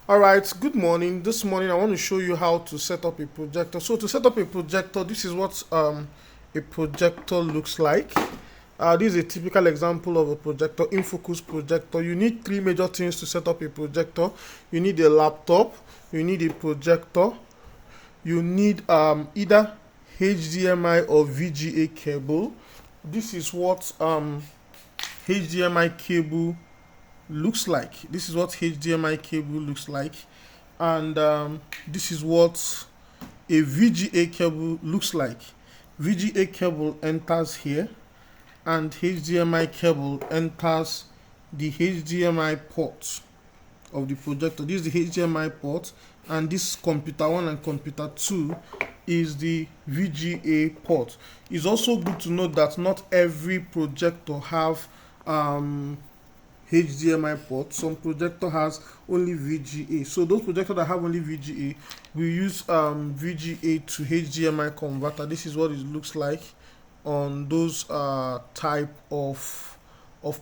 Alright, good morning. This morning I want to show you how to set up a projector. So to set up a projector, this is what a projector looks like. This is a typical example of a projector, in focus projector. You need three major things to set up a projector. You need a laptop, you need a projector, you need either HDMI or VGA cable. This is what HDMI cable looks like. This is what HDMI cable looks like, and this is what a VGA cable looks like. VGA cable enters here, and HDMI cable enters the HDMI port of the projector. This is the HDMI port, and this computer 1 and computer 2 is the VGA port. It's also good to note that not every projector have HDMI port. Some projector has only VGA. So those projectors that have only VGA, we use VGA to HDMI converter. This is what it looks like on those type of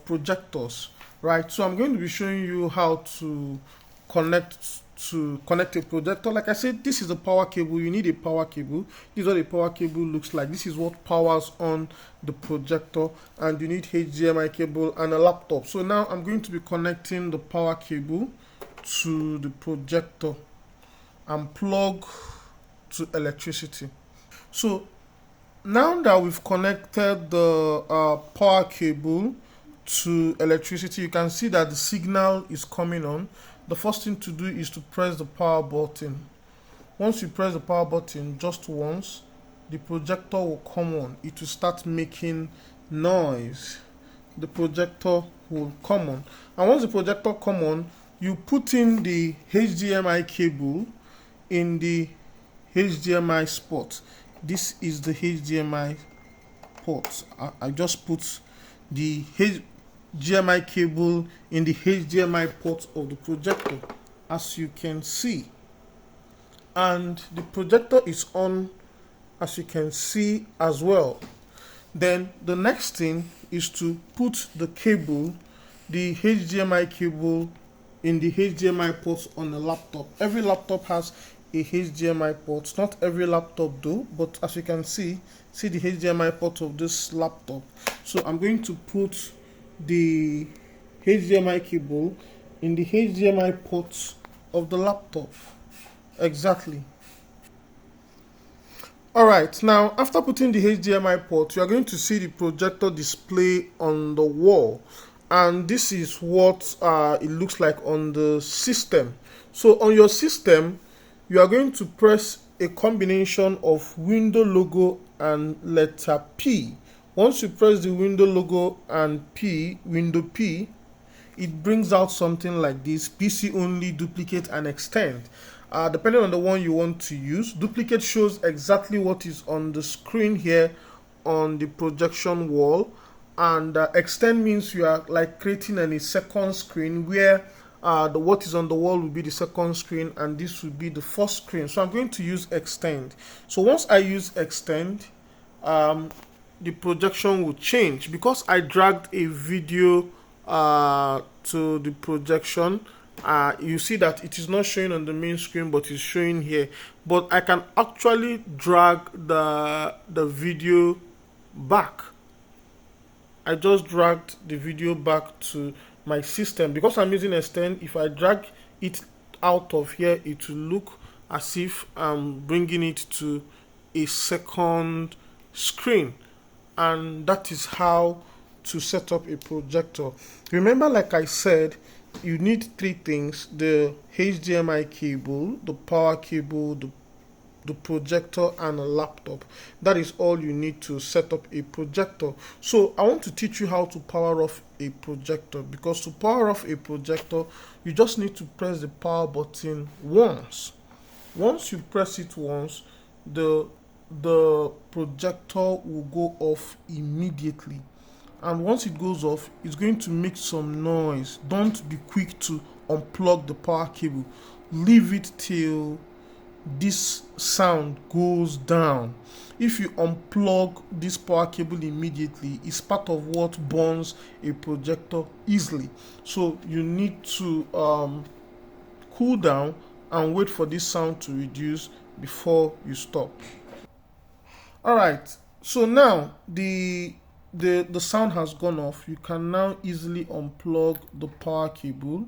projectors, right? So I'm going to be showing you how to connect a projector. Like I said, this is a power cable. You need a power cable. This is what a power cable looks like. This is what powers on the projector, and you need HDMI cable and a laptop. So now I'm going to be connecting the power cable to the projector and plug to electricity. So now that we've connected the power cable to electricity, you can see that the signal is coming on. The first thing to do is to press the power button. Once you press the power button just once, the projector will come on. It will start making noise. The projector will come on, and once the projector come on, you put in the HDMI cable in the HDMI spot. This is the HDMI port. I just put the HDMI cable in the HDMI port of the projector, as you can see, and the projector is on, as you can see as well. Then the next thing is to put the cable, the HDMI cable, in the HDMI port on the laptop. Every laptop has a HDMI port. Not every laptop though, but as you can see the HDMI port of this laptop. So I'm going to put the HDMI cable in the HDMI port of the laptop. Exactly. Alright, now after putting the HDMI port, you are going to see the projector display on the wall, and this is what it looks like on the system. So on your system, you are going to press a combination of window logo and letter P. Once you press the window logo and window P, it brings out something like this: PC only, duplicate and extend. Depending on the one you want to use, duplicate shows exactly what is on the screen here on the projection wall, and extend means you are like creating a second screen where what is on the wall will be the second screen and this will be the first screen. So I'm going to use extend. So once I use extend, the projection will change. Because I dragged a video to the projection, you see that it is not showing on the main screen, but it's showing here. But I can actually drag the video back. I just dragged the video back to my system. Because I'm using extend, if I drag it out of here, it will look as if I'm bringing it to a second screen. And that is how to set up a projector. Remember, like I said, you need three things: the HDMI cable, the power cable, the projector, and a laptop. That is all you need to set up a projector. So I want to teach you how to power off a projector, because to power off a projector, you just need to press the power button once. Once you press it once, the projector will go off immediately, and once it goes off, it's going to make some noise. Don't be quick to unplug the power cable. Leave it till this sound goes down. If you unplug this power cable immediately, it's part of what burns a projector easily. So you need to cool down and wait for this sound to reduce before you stop. All right, so now the sound has gone off. You can now easily unplug the power cable,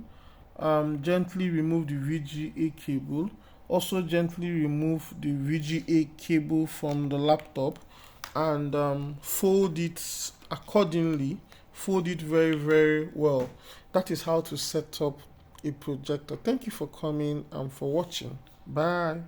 gently remove the VGA cable, also gently remove the VGA cable from the laptop, and fold it accordingly. Fold it very, very well. That is how to set up a projector. Thank you for coming and for watching. Bye.